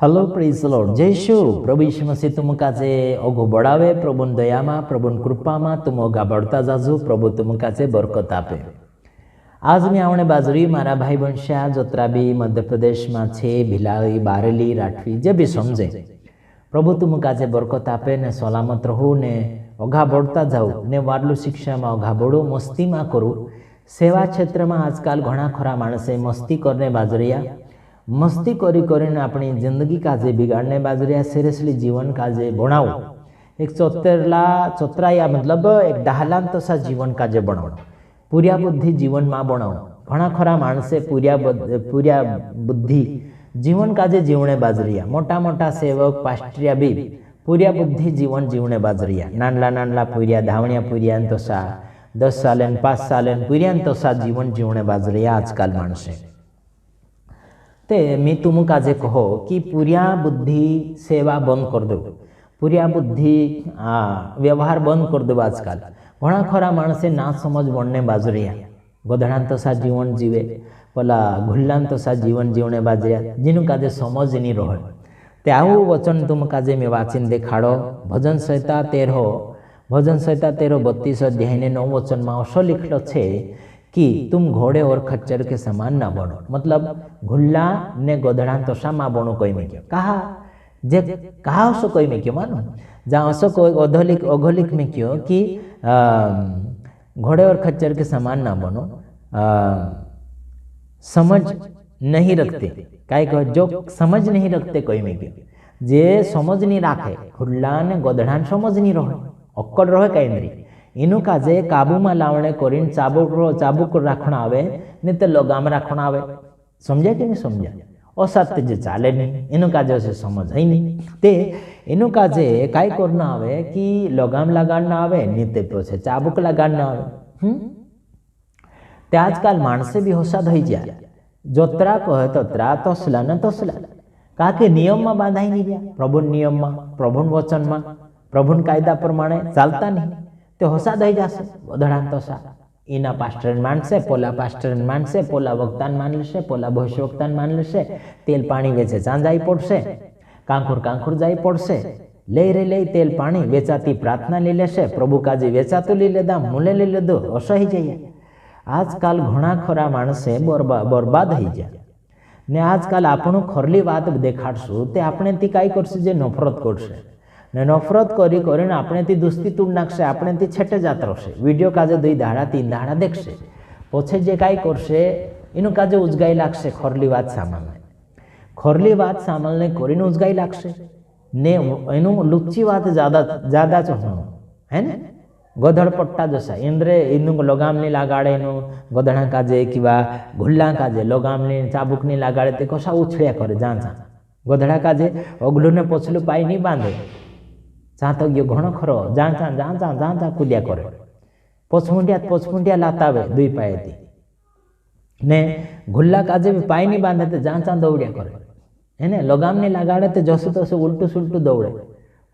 Hello praise Lord जय शु प्रभु यीशु मसीह तुमकाचे अगो बढ़ावे प्रभुन दयामा प्रभुन कृपामा तुम अगा बढ़ता जाजो प्रभु तुमकाचे बरकत आपे। आज मैं आवने बाजरी मारा भाई बंशा जोत्राबी मध्य प्रदेश में छे भिलाई बारेली राठवी जे भी समझे प्रभु तुमकाचे बरकत आपे ने सलामत रहो ने अगा बढ़ता जाओ ने वाडलू शिक्षा में अगा बढ़ो मस्ती में करूँ। सेवा क्षेत्र में आजकल घणा खरा माणसे मस्ती करने बाजरिया मस्ती करी करीने अपनी जिंदगी काजे बिगाड़ने बाजरिया सीरियसली जीवन काजे बनाओ एक चोतराया मतलब एक डाहलांत सा जीवन काजे बनाओ पूरिया बुद्धि जीवन में बनाओ। घणा खरा माणसे पूरिया बुद्धि जीवन काजे जीवने बाजरिया मोटा मोटा सेवक पास्टरिया भी पूरिया बुद्धि जीवन जीवने बाजरिया नानला नानला पूरिया धावणिया पूरिया तोसा 10 साल 5 साल पूरिया तोसा जीवन जीवने बाजरिया आजकल माणसे ते मी तुम काजे कहो कि पूरिया बुद्धि सेवा बंद कर दो पूरिया बुद्धि व्यवहार बंद कर दो। आजकल घणा खरा माणसे ना समझ बनने बाजरिया गधड़ांत सा जीवन जीवे पला घुल्लांत सा जीवन जीवने बाजरिया जिनु काजे समझ नहीं रहे ते आवु वचन तुम काजे में वाचिन देखाड़ो। भजन संहिता 32 अध्याय ने 9 वचन में अशो लिखलो छे कि तुम घोड़े और खच्चर के समान ना बनो मतलब घुल्ला ने गोधड़ा तो सामा बनो कोई में क्यों कहा असो कोई में क्यों मानो जहाँ असो कोई अघोलिक में क्यों कि घोड़े और खच्चर के समान ना बनो समझ नहीं रखते काई कहो जो समझ नहीं रखते कोई में क्यों जे समझ नहीं राखे घुल्ला ने गोधड़ा समझ नहीं रहे अक्कड़ रहे कई नहीं इनु काजे काबू में लावणे करीन चाबुक राखण आवे ने ते लगाम राखण आवे समझे कि नहीं समझा असत्य जे चाले नहीं इनु काजे से समझ ही नहीं ते इनु काजे काई करना आवे कि लगाम लगाड़ना आवे ने ते पछे चाबुक लगाड़ना आवे ते आजकल माणसे भी होशा थई गया जोतरा कहे तोतरा तसला न तसला का के नियम में बांधाई नहीं गया प्रभु नियम में प्रभु वचन में प्रभु कायदा प्रमाणे चालता नहीं तो होशा दई जाशे गधड़ा तो सा इना पास्टर मानसे पोला पास्टर मानसे पोला वक्तान मान लेशे पोला भविष्य वक्तान मान लेशे तेल पाणी वेचे जाई पड़शे कांखुर जाई पड़शे ले तेल पाणी वेचाती प्रार्थना ली लेशे प्रभु काजे वेचातो ली लेदा मूले ली लेदो असही जाइए। आजकल घणा खरा माणसे बरबाद थई गया ने आजकल आपणो खरली बात देखाड़शुं ते आपणे ती काई करशे जे नफरत करशे ने नफरत करी करीने आपणे ती दुस्ती तूड़ नाखशे आपणे ती छेटे जात रहेशे विडियो काजे 2 दाड़ा 3 दाड़ा देखशे पछे जे काई करशे एनु काजे उजगाई लागशे खरली बात सामलने करीने उजगाई लागशे ने एनु लुच्ची बात ज्यादा च होनो है ने गधड़ पट्टा जसा इंद्रे इनु लगाम नहीं लगाड़े एनु गधड़ा काजे किवा घुल्ला काजे लगाम नहीं चाबुक नहीं लगाड़े ते कशा उछळ्या करे जा गधड़ा काजे अगलू ने पछलू पाई नहीं बांधे जा तो गयो घणो खरो जा कूद्या करे पचमुंडिया लातावे 2 पाएथी ने घुल्ला काजे भी पाई नहीं बांधे तो जा दौड़िया करे है ने लगाम नहीं लगाड़े तो जसो तसो उल्टू सुल्टू दौड़े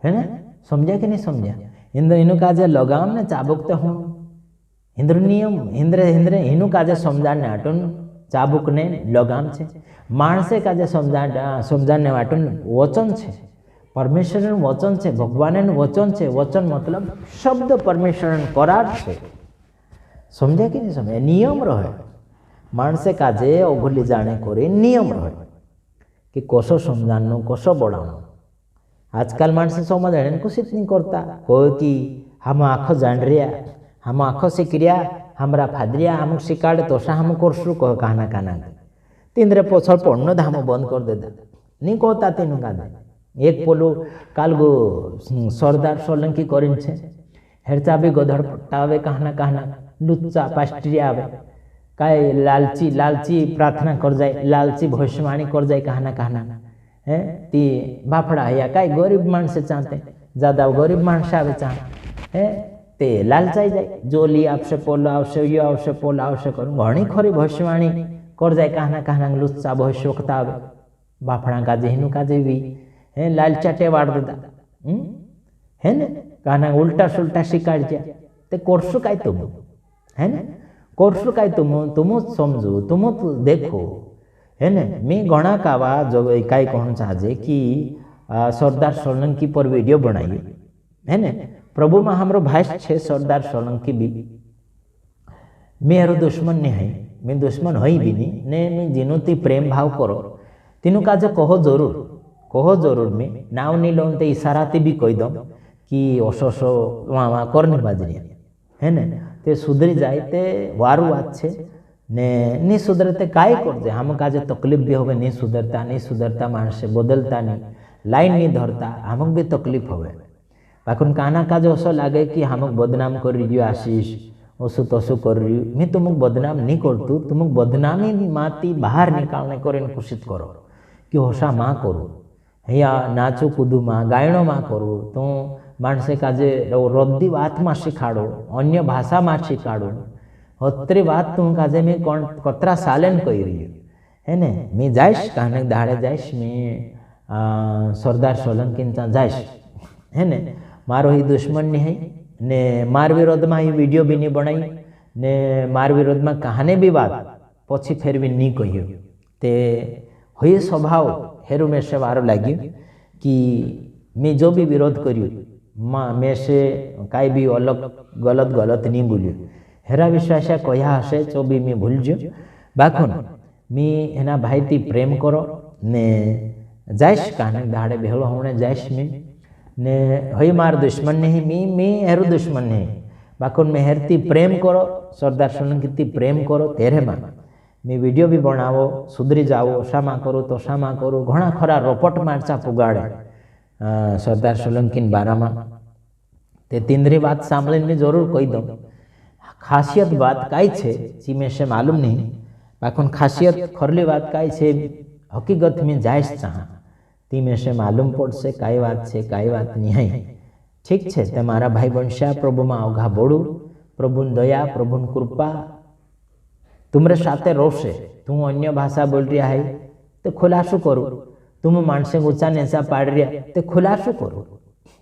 है ने समझा कि नहीं समझा इंद्र इनु काजे लगाम ने चाबुक तो हूँ इंद्र नियम इंद्र इनु काजे समझाने आटून चाबुक ने लगाम छे माणसे काजे समझाने आटून वचन छे परमेश्वर वचन है भगवान वचन है वचन मतलब शब्द परमेश्वर करार है समझे कि नहीं समझे नियम रहे माणसे काजे अघोली जाने करे नियम रहे कि कसो समझानो कसो बढ़ानो। आजकल माणसे समझाने कुछ नहीं करता कहे कि हम आखो जान रिया हम आखो सीख रिया हमरा फादरिया हम शिकाड़े तो हम करसु कह कहना तीन पछड़ पढ़नो धाम बंद कर दे नहीं कहता तीन गाने एक पोलो कालगो सरदार सोलंकी करीन छे हेरचा भी गधड़ पट्टा आवे कहना लुच्चा पास्टरिया आवे काई लालची प्रार्थना कर जाए लालची भविष्यवाणी कर जाए कहना है ती बाफड़ा या काई गरीब माणसे चाहते ज्यादा गरीब माणसे आवे चाह है ते लालचाई जाए जो ली आपसे पोलो आवशे यो आवशे पोलो आवशे करूँ घणी खरी भविष्यवाणी कर जाए कहना लुच्चा भविष्य वक्ता आवे बाफड़ा काजे हिनु काजे भी है लालचा टेवाड़ देता है ने कहना उल्टा सुल्टा शिकाड़ दिया ते कोर्सु काई तुम है ने कोर्सु काई तुम समझो तुम देखो है ने। मैं घना कावा जो कई कहना चाहे कि सरदार सोलंकी पर वीडियो बनाई है ने। प्रभु में हमरो भाई छे सरदार सोलंकी भी मेरो दुश्मन नहीं है, मैं दुश्मन हई भी नहीं ने। मैं जिनु ती प्रेम भाव करो तीनों का जो कहो जरूर मैं नाव नहीं लो ते इशारा भी कही दम कि ओसो वहाँ करनी बाजरी है ने। ते सुधरी जाए ते वारू बात छे ने। नहीं सुधरते काई कर दे हम का तकलीफ भी होवे, नहीं सुधरता मानसे बदलता नहीं, लाइन नहीं धरता, हमक भी तकलीफ होवे। बाकुन काना का जो असो लागे कि हमक बदनाम कर रही आशीष ओसु तसु कर रही। मैं तुमक बदनाम नहीं करतु, तुमक बदनामी माती बाहर निकालने को कोशिश करो कि होशा माँ करूँ या नाचो कूदू माँ गायणो माँ करूँ तो मानसे काजे रद्दी बात में शिखाड़ो, अन्य भाषा में शिखाड़ो। अत्री बात तुम काजे मैं कतरा सालन कही रही है ने। मैं जाइश कहने दाड़े जाइश मैं सरदार सोलंकी जाइश है ने। मारो ही दुश्मन नहीं है ने। मार विरोध में ही वीडियो भी नहीं बनाई ने। मार विरोध में कहाने भी बात पछी फेर भी नहीं कही ते हुई स्वभाव हेरु में से वारो लगी कि मैं जो भी विरोध करी मैं से काई भी अलग गलत नहीं बोलियो। हेरा विश्वास कया हसे तो भी मैं भूल जो। बाखुन मैं एना भाई थी प्रेम करो ने जाइश कहने दाड़े बेहलो होने जाइश में ने। हई मार दुश्मन नहीं, मैं हेरु दुश्मन नहीं। बाखुन में हेरती प्रेम करो सरदार सोलंकी प्रेम करो तेरे माँ मैं वीडियो भी बनावो सुधरी जाओ। शामा करो तो शामा करो घना खरा रोपट मारचा पुगाड़े सरदार सोलंकी बारा में। ते तीनरी बात सांभळीने मैं जरूर कही दूँ। खासियत बात काई छे जी में से मालूम नहीं। बाकी खासियत खरली बात काई छे हकीकत में जायज चाह ती में से मालूम पड़से काई बात छे काई बात नहीं है। ठीक छे ते मारा भाई बनशा प्रभु में अवघा बोड़ू, प्रभु दया प्रभु कृपा तुमरे साथे रोसे। तू अन्य भाषा बोल रहा है तो खुलासो करो, तुम मानसे ऊंचा नीचा पाड़ रहा तो खुलासो करो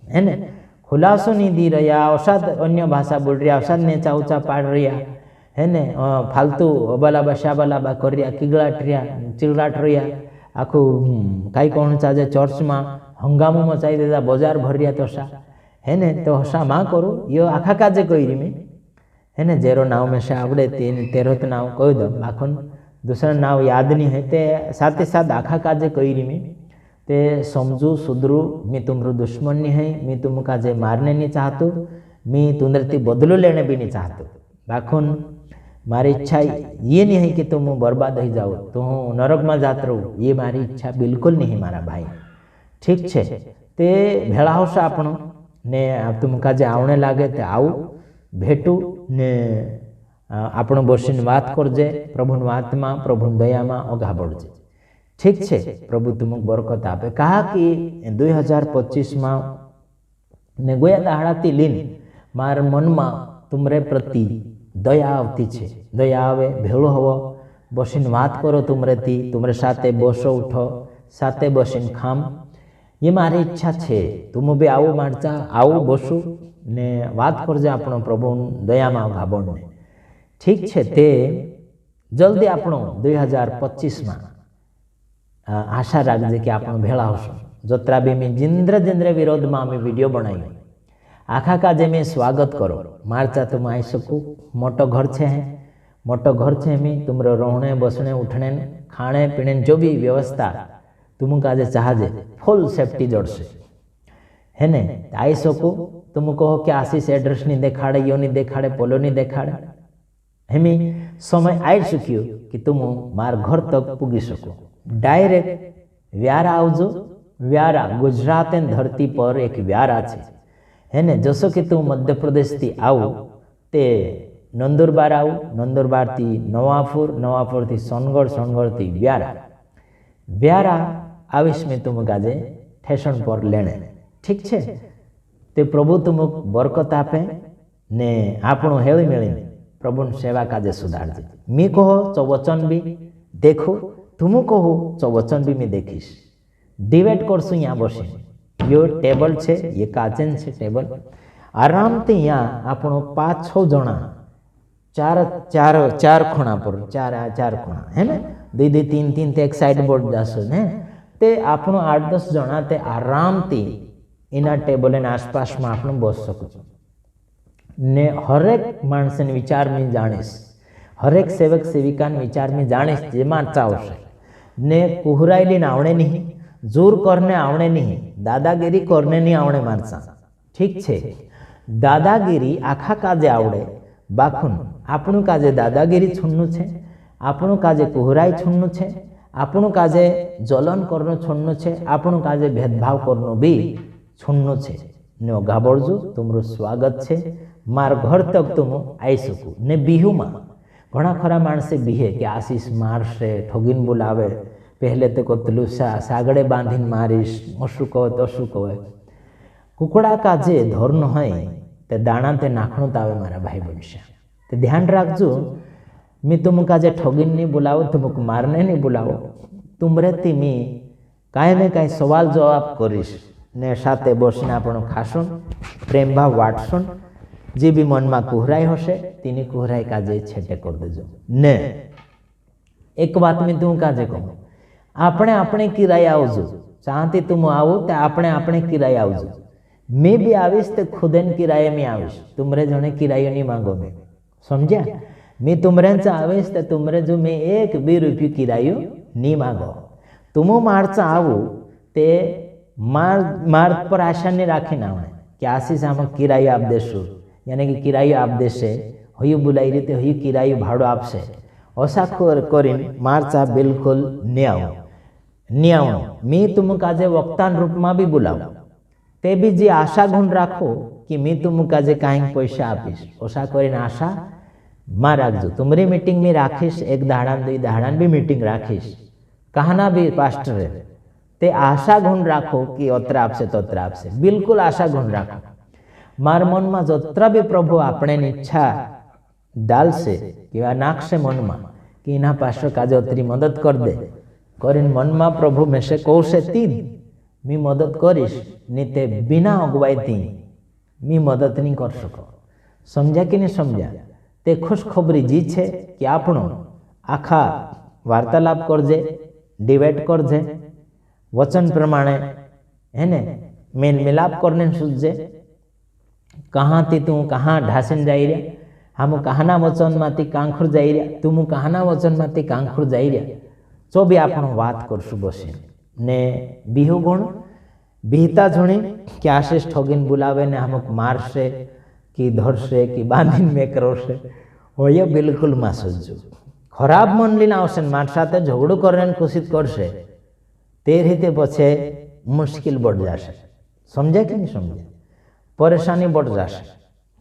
है ने। खुलासो नहीं दी रहा अवसाद अन्य भाषा बोल रहा अवसाद नीचा ऊंचा पाड़ रहा है ने। फालतू अबला बशा बलाबा कर रहा चिलगाट रहा आखू कई कौन चाहे चर्च में हंगामो मचाई देता बजार भर रहा तो सा है ने। तो हसा माँ करो यो आखा काजे कही रही मैं है ने। जेरो नाव में से आवड़े तेरो तो नाव कही दो बाखुन दूसरा नाव याद नहीं है ते साथ ही साथ आखा काजे कही रही मैं ते समझू सुधरू। मैं तुमरो दुश्मन नहीं है, मैं तुम काजे मारने नहीं चाहतु, मैं तुमरती बदलो लेने भी नहीं चाहतु। बाखुन मारी इच्छा ये नहीं है कि तुम बर्बाद हो जाओ तो हूँ नरक में जात रहूँ, ये मारी इच्छा बिल्कुल नहीं मारा भाई। ठीक छे ते भेड़ा होशे आपणो ने तुम काजे आवने लागे ते आऊ भेटू ने आपणो बसीने वात करजे प्रभु वात में प्रभु दया में अगा बढ़जे। ठीक छे प्रभु तुमक बरकत आपे। कहा कि 2025 में ने गोया दाहड़ाती लीन मार मन में तुमरे प्रति दया आवती छे। दया आवे भेड़ो हवो बसीने वात करो तुमरेती, तुमरे साथे बसो उठो साथे बसीने खाम, ये मारी इच्छा छे। तुम भी आओ मारचा आओ बसू ने वात करजे आपणो प्रभु दया में भाबण ने। ठीक छे ते जल्दी आपणो 2025 में आशा राखजे कि आपणो भेड़ा होशो। जोतरा भी मैं जिंद्र विरोध में अमे वीडियो बनाई आखा काजे में स्वागत करो मारचा तुम आई सकू। मोटो घर छे मोटो घर छे मैं तुमरे रोहने बसने उठने खाने पीने जो भी व्यवस्था तुम काजे चाहजे फुल सेफ्टी जड़से है ने। आई सकू तुम कहो कि आशीष एड्रेस नहीं देखाड़े यो नहीं देखाड़े पोलो नहीं देखाड़े हेमी समय आई चुक्यो कि तुम मार घर तक पुगी सको। डायरेक्ट व्यारा आवजो। व्यारा गुजरात धरती पर एक व्यारा छे है ने। जसो कि तू मध्य प्रदेश थी आऊ ते नंदुरबार आऊ, नंदुरबार थी नवापुर, नवापुर थी सोनगढ़, सोनगढ़ थी व्यारा, व्यारा आविश में तुम गाजे ठेसन पर लेने। ठीक छे ते प्रभु तुम बरकत आपे ने आपणो हेली मेळीने प्रभु सेवा काजे सुधारजे। मी कहो तो वचन भी देखो, तुम कहो तो वचन भी मैं देखीश। डिबेट करशू यहाँ बसी यो टेबल छे ये काचेन छे टेबल आराम थी यहाँ आपणो 5-6 जना चार खूणा पर चार खूणा है ने दुई दुई तीन तीन ते एक साइड बोर्ड जासो ने ते आपण 8-10 जना ते आराम थी एना टेबल ने आसपास में आपण बस सको ने हरेक माणसन विचार में जाणीश हरेक सेवक सेविका विचार में जाणीश जेमा चावशे ने कुहरायली आवणे नहीं जोर करने आवणे नहीं दादागिरी करने नहीं आवणे माणसा ठीक छे दादागिरी आखा काजे आवड़े बाखुन आपणु काजे दादागिरी छुन्नु छे आपणु काजे कुहराई छुन्नु छे आपणु काजे जलन करनो छुन्नु छे आपणु काजे भेदभाव करनो भी छुन्नु छे ने गाबड़जो तुमरो स्वागत छे मार घर तक तुम आई सकू ने बिहू में घणा खरा माणसे बिहे कि आशीष मारशे ठगीन बोलावे पहले तो कतलू सागड़े बांधीने मारीश मशू कहे तशू कहे कुकड़ा का जे धोरण है ते दाणा ते नाखणो तावे मारा भाई बनशे ते ध्यान राखजो मी तुमका जे ठगीन नहीं बोलावो तुमको मारने नहीं बोलावो तुमरे थी मी काई ने काई सवाल जवाब करीश ने साथे बसीने आपण खाशुन प्रेम भाव वाटशुन जे भी मन में कुहराई हशे तेनी कुहराई काजे छेटे कर देजो ने एक बात में तू काजे कहूँ आपणे आपणे किराए आवजो चाहती तुम आवो ते आपणे आपणे किराए आवजो मैं भी आवीश तो खुदेन किराए में आवीश तुमरे जने किरायो नहीं मांगो मैं समझा मैं तुमरे आवीश तो तुमरे जो मैं 1 भी रुपये किरायो नहीं मांगो तुम मारचा आवो ते मार्ग पर आशा नहीं राखी ना आवणे कि आशीष आम किरायो आप देशो यानी कि किरायो आप देशे हयु बुलाई रीते हयु किरायो भाड़ो आपसे ऐसा करीन मारचा बिल्कुल नहीं आवो मैं तुम काजे वक्तान रूप में भी बुलाव ते भी जे आशा गुण राखो कि मैं तुम काजे कहीं पैसा आपीश ऐसा करीने आशा मां राखजो तुमरी मीटिंग में राखीश 1 दाड़ान 2 दाड़ान भी मीटिंग राखीश कहना भी पास्टर ते आशा गुण राखो कि अत्र आपसे तत्र आपसे बिल्कुल आशा गुण राखो मार मन में जत्रा भी प्रभु आपणे इच्छा डालसे कि नाखशे मन में कि इना पास्टर काजे अतरी मदद कर दे करीन मन में प्रभु में से कहशे तीन मी मदद करीश ने ते बिना अगुवाई थी मी मदद नहीं कर सको समझा कि नहीं समझा ते खुशखबरी जी छे कि आपणो आखा वार्तालाप करजे डिबेट करजे वचन प्रमाणे है ने मेल मिलाप करने सूझे कहाँ थी तू कहाँ ढासीन जाई रहा हम कहाना वचन मांथी कांखुर जाई रहा तुम कहाना वचन मांथी कांखुर जाई रहा तो भी आपणो वात करशु बसी ने बिहू गुण बिहता जुणी कि आशीष ठगीन बुलावे ने अमुक मारशे कि धरशे कि बांधीने में करोशे होय बिल्कुल में सज्जू खराब मन लीने आवशे मार साथे झगड़ो करने कोशिश करशे ते रीते पछे मुश्किल बढ़ जाशे समझे कि नहीं समझे परेशानी बढ़ जाशे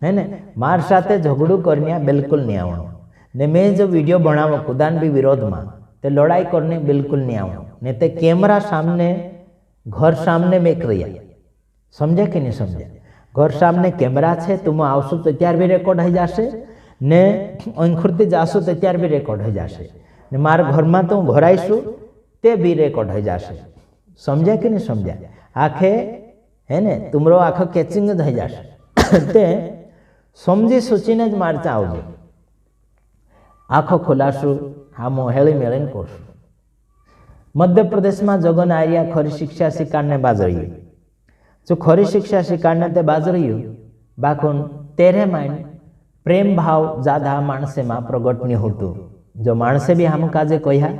है ने मार साथे झगड़ो करने बिल्कुल नहीं आवणो ने मैं जो वीडियो बनावो खुदान भी विरोध में ते लड़ाई करने बिल्कुल नहीं आवणो ने ते कैमरा सामने घर सामने मेक रही समझे कि नहीं समझे घर सामने कैमरा छे तुम आवशो तो त्यार भी रेकॉर्ड हो जाशे ने अंखुरती जाशो तो त्यार भी रेकॉर्ड हो जाशे ने मार घर में तो घर आईशु ते भी रेकॉर्ड हो जाशे समझे कि नहीं समझे आखे है ने तुमरो आखो कैचिंग हो जाशे ते समझी सोचीने ज मारता आवजो आखो खोलाशु हामो हेली मेलीने करशु मध्य प्रदेश में जगन आर्या खरी शिक्षा शिकारने बाजरी जो खरी शिक्षा शिकारने ते बाजरी बाकुन तेरे माइन प्रेम भाव ज्यादा माणसे में प्रगट नहीं होतो जो माणसे भी हम काजे कह्या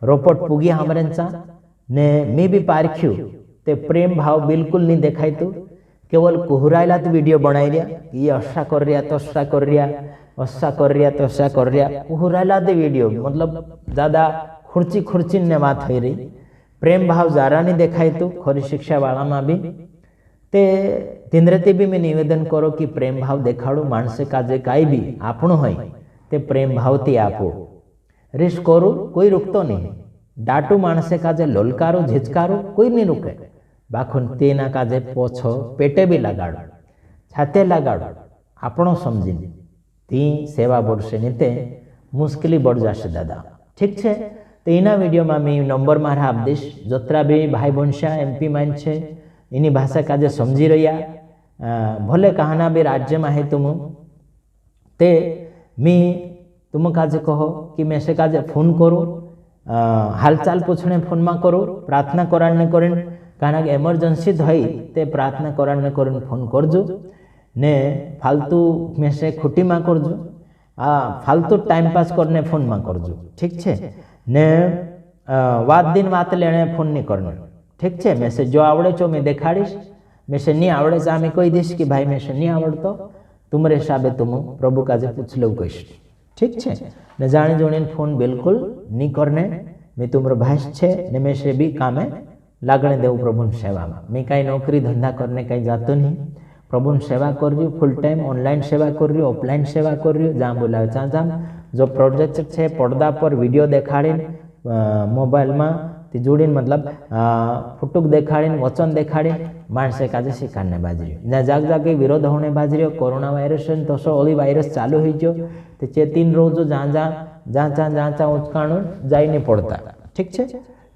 रोपट पुगी हमरेंचा ने मी भी पारख्यू ते प्रेम भाव बिल्कुल नहीं देखाय तो केवल कुहरायला तो वीडियो बनाई रिया ये असा कर रिया तसा कर रिया असा कर रिया तसा कर रिया कुहरायला तो वीडियो मतलब ज्यादा खुर्ची खुर्ची ने बात हो रही प्रेम भाव जरा नहीं देखाय तो खरी शिक्षा वाला में भी ते तिंद्रते भी मैं निवेदन करो कि प्रेम भाव देखाड़ो माणसे काजे काई भी आपणो होय ते प्रेम भाव थी आपो रिश करो कोई रुकतो नहीं डाटू माणसे काजे लोलकारो झिझकारो कोई नहीं रुके बाखुन तेना काजे पोछो पेटे भी लगाड़ो छाते लगाड़ो आपणो समझीने ती सेवा बढ़शे नहीं ते मुश्किली बढ़ जाशे दादा ठीक है तो एना वीडियो में मैं नंबर मारा आप दीश जतरा भी भाई बनशा एमपी माइन छे एनी भाषा काजे समझी रहा भले कहना भी राज्य में है तुम ते मी तुम काजे कहो कि मैं से काजे फोन करो हालचाल पूछणे फोन में करो, प्रार्थना कराने करें, कारण के एमरजन्सी थई ते प्रार्थना कराने करें फोन करजो ने फालतू मैसेज खोटी में करजो, फालतू टाइम पास करने फोन में करजो, ठीक है ने वात दिन वात लेने फोन नहीं करने, ठीक है। मैसेज जो आवड़े छो मैं देखाड़ीश, मैसेज नहीं आवड़े से आमी कोई दीश कि भाई मैसेज नहीं आवड़तो, तुम्हारे हिसाबे तुम प्रभु काजे पूछ लो कहीश, ठीक है ने जाने जोने फोन बिल्कुल नहीं करने। मैं तुम्हारो भाई छे ने मैं से भी कामे लागणे देव प्रभु सेवा में, मैं कई नौकरी धंधा करने कहीं जातो नहीं, प्रभु सेवा कर रही हूँ, फूल टाइम ऑनलाइन सेवा कर रही हूँ, ऑफलाइन सेवा कर रही हूँ, जहाँ बोलावे ત્યાં જામ। जो प्रोजेक्ट है પડદા पर वीडियो देखाड़ीने मोबाइल में ती जोड़ीने मतलब फुटुक देखाड़ीने वचन देखाड़ीने माणसे काजे शिकारने बाजरी ज्યાં जाग जागे विरोध होने बाजरी कोरोना वायरस तो सो ओली वायरस चालू हो गयो तो चेतीन रोज जहाँ उचकाणु जाई नहीं पड़ता, ठीक है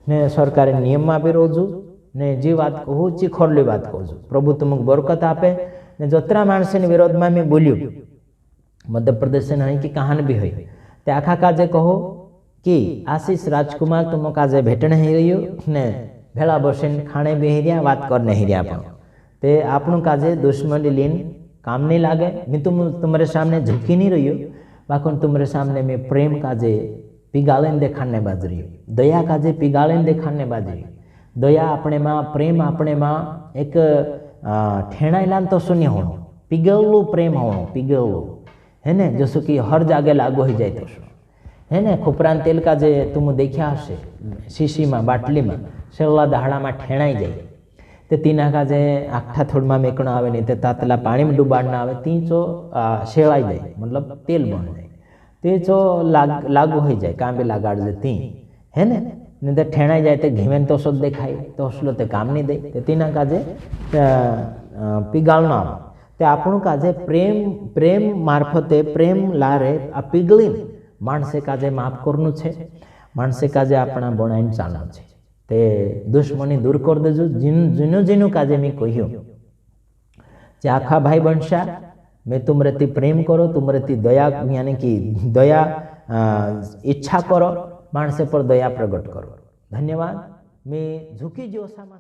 ने सरकारे नियम में भी रोजू ने जी बात कहूँ ची खोरली बात कहूँ प्रभु तुमको बरकत आपे ने जतरा माणस विरोध में मैं बोल्यू मध्य प्रदेश नहीं कि कहानी भी हुई ते आखा काजे कहो कि आशीष राजकुमार तुम काजे भेट नहीं रही ने भेड़ा बसीन खाने बेही रहा बात कर नहीं रहा पण ते आपणु काजे दुश्मनी लीन काम नहीं लागे। मैं तुम्हारे सामने झुकी नहीं रही बाकी तुम्हारे सामने मैं प्रेम काजे पिगाड़ीने देखाड़ने बाजरी, दया काजे पिगाड़ीने देखाड़ने बाजरी। दया अपने में, प्रेम अपने में एक ठेणायला तो शून्य होनो, पिघलू प्रेम होनो, पिघलू है ने जसो कि हर जागे लागू हो जाए तो है ने। खोपरान तेल का जे तुम देखा हशे शीशी में बाटली में छेल्ला दहाड़ा में ठेणाई जाए तो तीना का जे आखा थोड़ में मेकणो आवे नहीं तो तातला पानी में डूबाड़ना आवे ती चो शेळाई जाए मतलब तेल बन जाए ते चो लागू हो जाए काम भी लगाड़ ती है ने नहीं तो ठेणाई जाए तो घीमेन तो सो देखाय तो असलो ते काम नहीं दे तीना का जे पिगाळनो आवे ते आपणु काजे प्रेम मार्फते प्रेम लारे आ पिघळीने माणसे काजे माफ करनु छे, माणसे काजे अपना बनाईने चालनु छे ते दुश्मनी दूर कर देजो। जीनु काजे मैं कह्यो जे आखा भाई बनशा मैं तुमरे ती प्रेम करो, तुमरे ती दया यानी कि दया इच्छा करो, माणसे पर दया प्रगट करो। धन्यवाद। मैं झुकी जोशामा